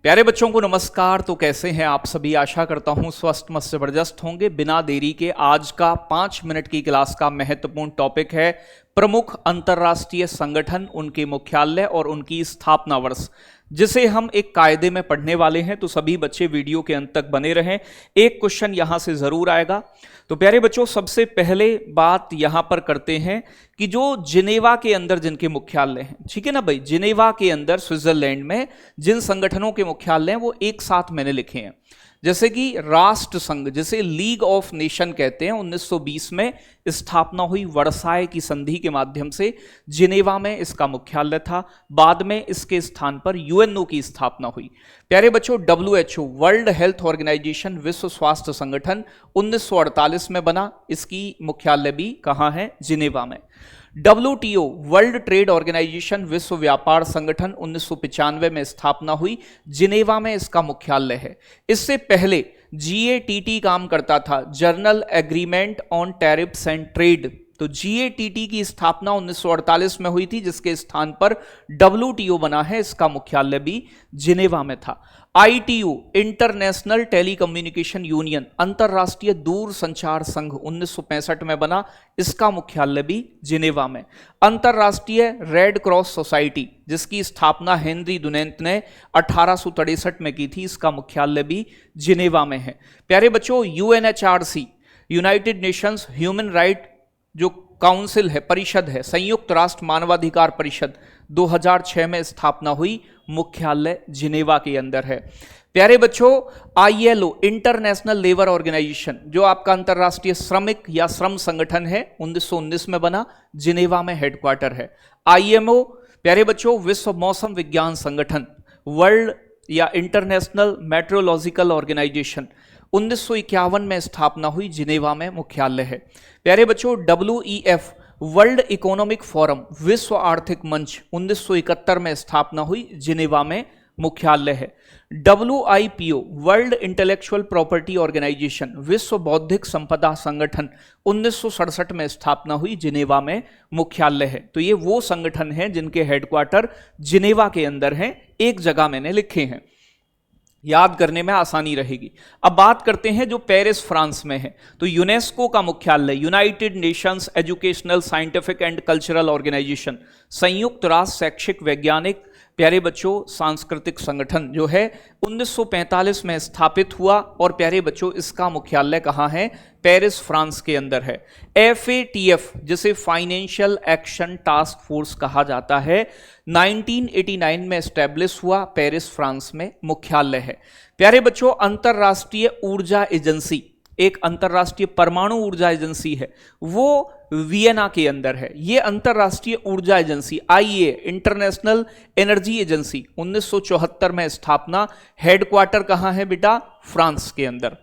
प्यारे बच्चों को नमस्कार। तो कैसे हैं आप सभी? आशा करता हूं स्वस्थ मस्त जबरदस्त होंगे। बिना देरी के आज का 5 मिनट की क्लास का महत्वपूर्ण टॉपिक है प्रमुख अंतर्राष्ट्रीय संगठन, उनके मुख्यालय और उनकी स्थापना वर्ष, जिसे हम एक कायदे में पढ़ने वाले हैं। तो सभी बच्चे वीडियो के अंत तक बने रहें, एक क्वेश्चन यहां से जरूर आएगा। तो प्यारे बच्चों, सबसे पहले बात यहां पर करते हैं कि जो जिनेवा के अंदर जिनके मुख्यालय हैं, ठीक है ना भाई, जिनेवा के अंदर स्विट्जरलैंड में जिन संगठनों के मुख्यालय हैं वो एक साथ मैंने लिखे हैं। जैसे कि राष्ट्र संघ, जिसे लीग ऑफ नेशन कहते हैं, 1920 में स्थापना हुई वर्साय की संधि के माध्यम से। जिनेवा में इसका मुख्यालय था। बाद में इसके स्थान पर यूएनओ की स्थापना हुई। प्यारे बच्चों, WHO वर्ल्ड हेल्थ ऑर्गेनाइजेशन, विश्व स्वास्थ्य संगठन 1948 में बना। इसकी मुख्यालय भी कहां है? जिनेवा में। WTO वर्ल्ड ट्रेड ऑर्गेनाइजेशन, विश्व व्यापार संगठन 1995 में स्थापना हुई। जिनेवा में इसका मुख्यालय है। इससे पहले GATT काम करता था, journal agreement on tariffs and trade. तो GATT की स्थापना 1948 में हुई थी, जिसके स्थान पर WTO बना है। इसका मुख्यालय भी जिनेवा में था। ITU इंटरनेशनल टेलीकम्युनिकेशन यूनियन, अंतरराष्ट्रीय दूरसंचार संघ 1965 में बना। इसका मुख्यालय भी जिनेवा में। अंतरराष्ट्रीय रेड क्रॉस सोसाइटी, जिसकी स्थापना हेनरी डुनेंट ने 1863 में की थी, इसका मुख्यालय भी जिनेवा में है। प्यारे बच्चों, UNHRC United Nations human right जो काउंसिल है, परिषद है, संयुक्त राष्ट्र मानवाधिकार परिषद, 2006 में स्थापना हुई। मुख्यालय जिनेवा के अंदर है। प्यारे बच्चों, ILO इंटरनेशनल लेबर ऑर्गेनाइजेशन, जो आपका अंतरराष्ट्रीय श्रमिक या श्रम संगठन है, 1919 में बना। जिनेवा में हेडक्वार्टर है। IMO प्यारे बच्चों, विश्व मौसम विज्ञान संगठन, वर्ल्ड या इंटरनेशनल मेट्रोलॉजिकल ऑर्गेनाइजेशन, 1951 में स्थापना हुई। जिनेवा में मुख्यालय है। प्यारे बच्चों, WEF वर्ल्ड इकोनॉमिक फोरम, विश्व आर्थिक मंच, 1971 में स्थापना हुई। जिनेवा में मुख्यालय है। WIPO world intellectual property organisation, विश्व बौद्धिक संपदा संगठन, 1967 में स्थापना हुई। जिनेवा में मुख्यालय है। तो ये वो संगठन हैं जिनके हेडक्वार्टर जिनेवा के अंदर हैं। एक जगह मैंने लिखे हैं, याद करने में आसानी रहेगी। अब बात करते हैं जो पेरिस फ्रांस में है। तो यूनेस्को का मुख्यालय, united nations educational scientific and cultural organisation, संयुक्त राष्ट्र शैक्षिक वैज्ञानिक प्यारे बच्चों सांस्कृतिक संगठन, जो है 1945 में स्थापित हुआ। और प्यारे बच्चों, इसका मुख्यालय कहाँ है? पेरिस फ्रांस के अंदर है। FATF जिसे फाइनेंशियल एक्शन टास्क फोर्स कहा जाता है, 1989 में एस्टेब्लिश हुआ। पेरिस फ्रांस में मुख्यालय है। प्यारे बच्चों, अंतरराष्ट्रीय ऊर्जा एजेंसी, एक अंतरराष्ट्रीय परमाणु ऊर्जा एजेंसी है, वो वियना के अंदर है। ये अंतरराष्ट्रीय ऊर्जा agency IEA international energy agency, 1974 में स्थापना। हेडक्वार्टर कहां है बेटा? फ्रांस के अंदर।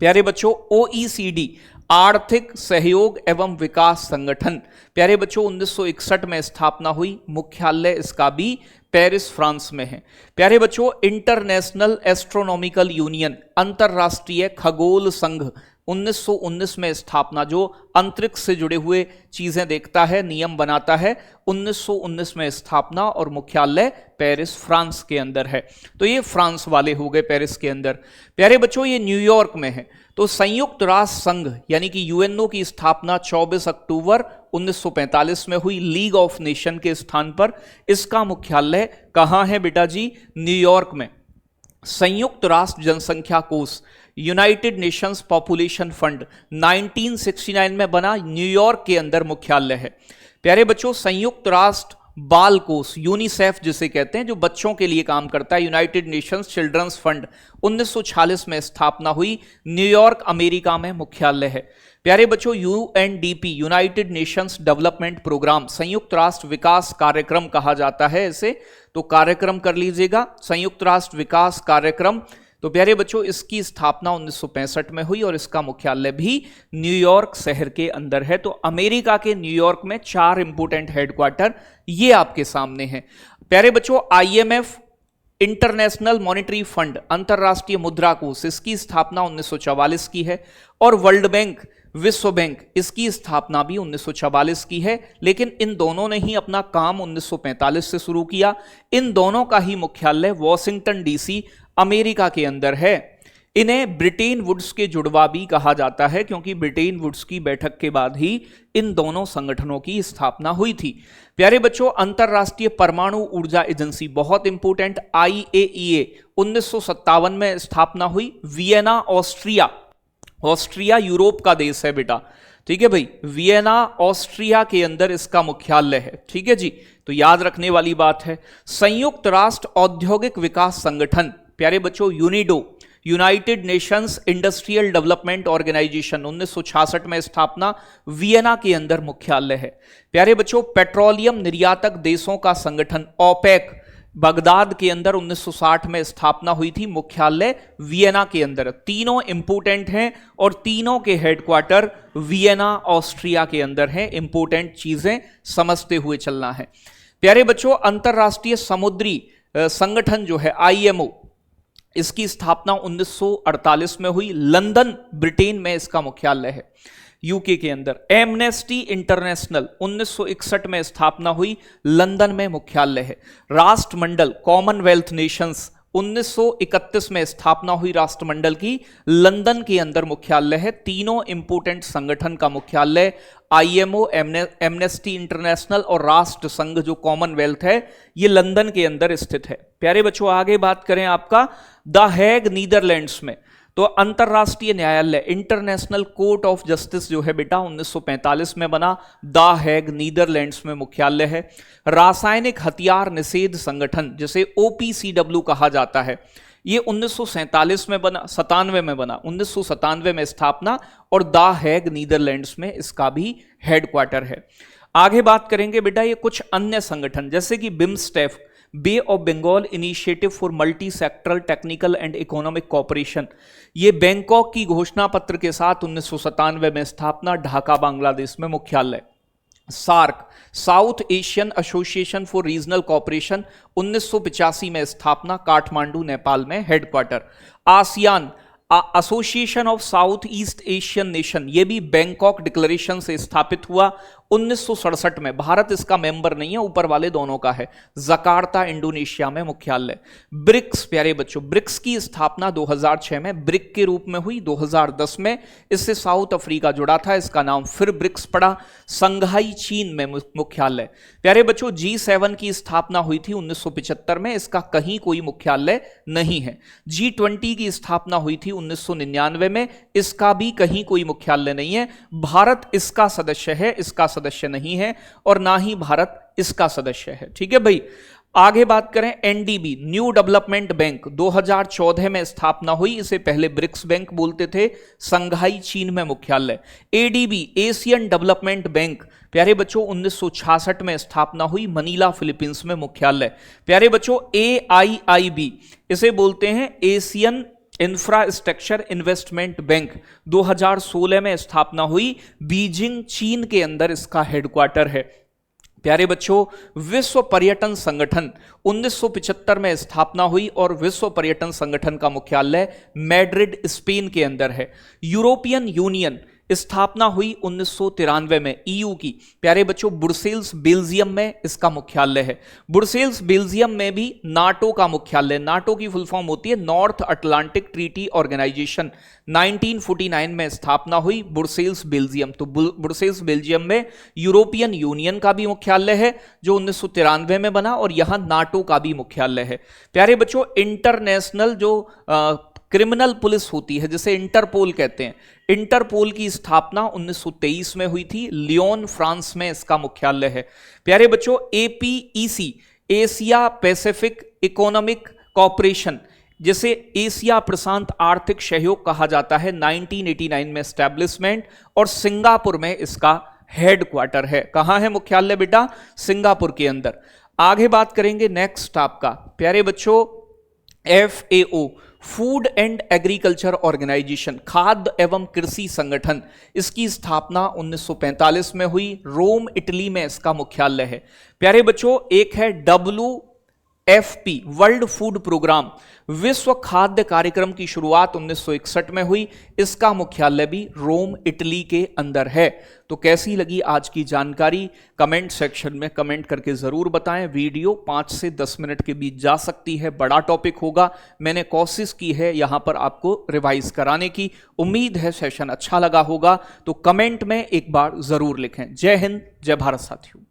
प्यारे बच्चों, OECD आर्थिक सहयोग एवं विकास संगठन, प्यारे बच्चों 1961 में स्थापना हुई। मुख्यालय इसका भी पेरिस फ्रांस में है। प्यारे बच्चों, इंटरनेशनल एस्ट्रोनॉमिकल यूनियन, अंतरराष्ट्रीय खगोल संघ, 1919 में स्थापना, जो अंतरिक्ष से जुड़े हुए चीजें देखता है, नियम बनाता है, 1919 में स्थापना और मुख्यालय पेरिस फ्रांस के अंदर है। तो ये फ्रांस वाले हो गए पेरिस के अंदर। प्यारे बच्चों, ये न्यूयॉर्क में है। तो संयुक्त राष्ट्र संघ यानी कि UNO की स्थापना 24 अक्टूबर 1945 में हुई, लीग ऑफ नेशन के स्थान पर। इसका मुख्यालय कहां है बेटा जी? न्यूयॉर्क में। संयुक्त राष्ट्र जनसंख्या कोष, यूनाइटेड नेशंस पॉपुलेशन फंड, 1969 में बना। न्यूयॉर्क के अंदर मुख्यालय है। प्यारे बच्चों, संयुक्त राष्ट्र बाल कोष, यूनिसेफ जिसे कहते हैं, जो बच्चों के लिए काम करता है, यूनाइटेड नेशंस चिल्ड्रंस फंड, 1946 में स्थापना हुई। न्यूयॉर्क अमेरिका में मुख्यालय है। प्यारे बच्चों, UNDP united nations development programme, संयुक्त राष्ट्र विकास कार्यक्रम कहा जाता है इसे, तो कार्यक्रम कर लीजिएगा, संयुक्त राष्ट्र विकास कार्यक्रम। तो प्यारे बच्चों, इसकी स्थापना 1965 में हुई और इसका मुख्यालय भी न्यूयॉर्क शहर के अंदर है। तो अमेरिका के न्यूयॉर्क में 4 इंपोर्टेंट हेडक्वार्टर ये आपके सामने हैं। प्यारे बच्चों, IMF इंटरनेशनल मॉनिटरी फंड, अंतरराष्ट्रीय मुद्रा कोष, इसकी स्थापना 1944 की है। और वर्ल्ड बैंक विश्व बैंक, इसकी स्थापना भी 1944 की है, लेकिन इन दोनों ने ही अपना काम 1945 से शुरू किया। इन दोनों का ही मुख्यालय वॉशिंगटन डीसी अमेरिका के अंदर है। इन्हें ब्रिटेन वुड्स के जुड़वा भी कहा जाता है, क्योंकि ब्रिटेन वुड्स की बैठक के बाद ही इन दोनों संगठनों की स्थापना हुई थी। प्यारे बच्चों, अंतरराष्ट्रीय परमाणु ऊर्जा एजेंसी बहुत इंपोर्टेंट, IAEA 1957 में स्थापना हुई। वियना ऑस्ट्रिया, ऑस्ट्रिया यूरोप का देश है बेटा, ठीक है भाई, वियना ऑस्ट्रिया के अंदर इसका मुख्यालय है, ठीक है जी, तो याद रखने वाली बात है। संयुक्त राष्ट्र औद्योगिक विकास संगठन, प्यारे बच्चों UNIDO, united nations industrial development organisation, 1966 में स्थापना, वियना के अंदर मुख्यालय है। प्यारे बच्चों, पेट्रोलियम निर्यातक देशों का संगठन ओपेक, बगदाद के अंदर 1960 में स्थापना हुई थी, मुख्यालय वियना के अंदर। तीनों इंपोर्टेंट हैं और तीनों के हेडक्वार्टर वियना ऑस्ट्रिया के अंदर हैं। इंपोर्टेंट चीजें समझते हुए चलना है। प्यारे बच्चों, अंतरराष्ट्रीय समुद्री संगठन जो है IMO, इसकी स्थापना 1948 में हुई, लंदन ब्रिटेन में इसका मुख्यालय है, यूके के अंदर। एमनेस्टी इंटरनेशनल 1961 में स्थापना हुई, लंदन में मुख्यालय है। राष्ट्रमंडल कॉमनवेल्थ नेशंस 1931 में स्थापना हुई राष्ट्रमंडल की, लंदन के अंदर मुख्यालय है। तीनों इंपोर्टेंट संगठन का मुख्यालय IMO, एमनेस्टी इंटरनेशनल और राष्ट्र संघ जो कॉमनवेल्थ है, ये लंदन के अंदर स्थित है। प्यारे बच्चों, आगे बात करें आपका द हैग नीदरलैंड्स में, तो अंतरराष्ट्रीय न्यायालय इंटरनेशनल कोर्ट ऑफ जस्टिस जो है बेटा 1945 में बना, द हैग नीदरलैंड्स में मुख्यालय है। रासायनिक हथियार निषेध संगठन जिसे OPCW कहा जाता है, ये 1947 में बना, 97 में बना, 1997 में स्थापना, और द हैग नीदरलैंड्स में इसका भी हेडक्वार्टर है। आगे बात करेंगे बेटा ये कुछ अन्य संगठन, जैसे कि BIMSTEC, bay of Bengal initiative for multi sectoral technical and economic cooperation, ये बैंकॉक की घोषणा पत्र के साथ 1997 में स्थापना, ढाका बांग्लादेश में मुख्यालय। SAARC, south Asian association for regional cooperation, 1985 में स्थापना, काठमांडू नेपाल में headquarter. ASEAN, association of south east Asian nation, ये भी बैंकॉक डिक्लेरेशन से स्थापित हुआ 1967 में। भारत इसका मेंबर नहीं है, ऊपर वाले दोनों का है। जकार्ता इंडोनेशिया में मुख्यालय। ब्रिक्स, प्यारे बच्चों, ब्रिक्स की स्थापना 2006 में ब्रिक के रूप में हुई, 2010 में इससे साउथ अफ्रीका जुड़ा था, इसका नाम फिर ब्रिक्स पड़ा। संघाई चीन में मुख्यालय। प्यारे बच्चों, G7 की स्थापना हुई थी 1975 में, इसका कहीं कोई मुख्यालय नहीं है। G20 की स्थापना हुई थी 1999 में, इसका भी कहीं कोई मुख्यालय नहीं है। भारत इसका सदस्य है, इसका सदस्य नहीं है, और ना ही भारत इसका सदस्य है, ठीक है भाई। आगे बात करें NDB, न्यू डेवलपमेंट बैंक, 2014 में स्थापना हुई, इसे पहले ब्रिक्स बैंक बोलते थे, संघाई चीन में मुख्यालय। ADB, एशियन डेवलपमेंट बैंक, प्यारे बच्चों 1966 में स्थापना हुई, मनीला फिलीपींस में मुख्यालय। प्यारे बच्चों, AIIB, इसे बोलते हैं एशियन इंफ्रास्ट्रक्चर इन्वेस्टमेंट बैंक, 2016 में स्थापना हुई, बीजिंग चीन के अंदर इसका हेडक्वार्टर है। प्यारे बच्चों, विश्व पर्यटन संगठन 1975 में स्थापना हुई और विश्व पर्यटन संगठन का मुख्यालय मैड्रिड स्पेन के अंदर है। यूरोपियन यूनियन स्थापना हुई 1993 में EU की। प्यारे बच्चों, ब्रुसेल्स बेल्जियम में इसका मुख्यालय है। ब्रुसेल्स बेल्जियम में भी नाटो का मुख्यालय, नाटो की फुल फॉर्म होती है नॉर्थ अटलांटिक ट्रीटी ऑर्गेनाइजेशन, 1949 में स्थापना हुई, ब्रुसेल्स बेल्जियम। तो ब्रुसेल्स बेल्जियम में यूरोपियन यूनियन का भी मुख्यालय है जो 1993 में बना, और यहां नाटो का भी मुख्यालय है। प्यारे बच्चों, इंटरनेशनल जो क्रिमिनल पुलिस होती है जिसे इंटरपोल कहते हैं, इंटरपोल की स्थापना 1923 में हुई थी, लियोन फ्रांस में इसका मुख्यालय है। प्यारे बच्चों, APEC, Asia Pacific economic cooperation, जिसे एशिया प्रशांत आर्थिक सहयोग कहा जाता है, 1989 में एस्टैब्लिशमेंट, और सिंगापुर में इसका हेडक्वार्टर है। कहां है मुख्यालय बेटा? सिंगापुर के अंदर। आगे बात करेंगे नेक्स्ट आपका प्यारे बच्चों FAO, food and agriculture organisation, खाद्य एवं कृषि संगठन, इसकी स्थापना 1945 में हुई, रोम इटली में इसका मुख्यालय है। प्यारे बच्चों, एक है एफपी वर्ल्ड फूड प्रोग्राम विश्व खाद्य कार्यक्रम की शुरुआत 1961 में हुई। इसका मुख्यालय भी रोम इटली के अंदर है। तो कैसी लगी आज की जानकारी कमेंट सेक्शन में कमेंट करके जरूर बताएं। वीडियो 5 से 10 मिनट के बीच जा सकती है, बड़ा टॉपिक होगा। मैंने कोशिश की है यहां पर आपको रिवाइज कराने की। उम्मीद है सेशन अच्छा लगा होगा, तो कमेंट में एक बार जरूर लिखें। जय हिंद, जय भारत साथियों।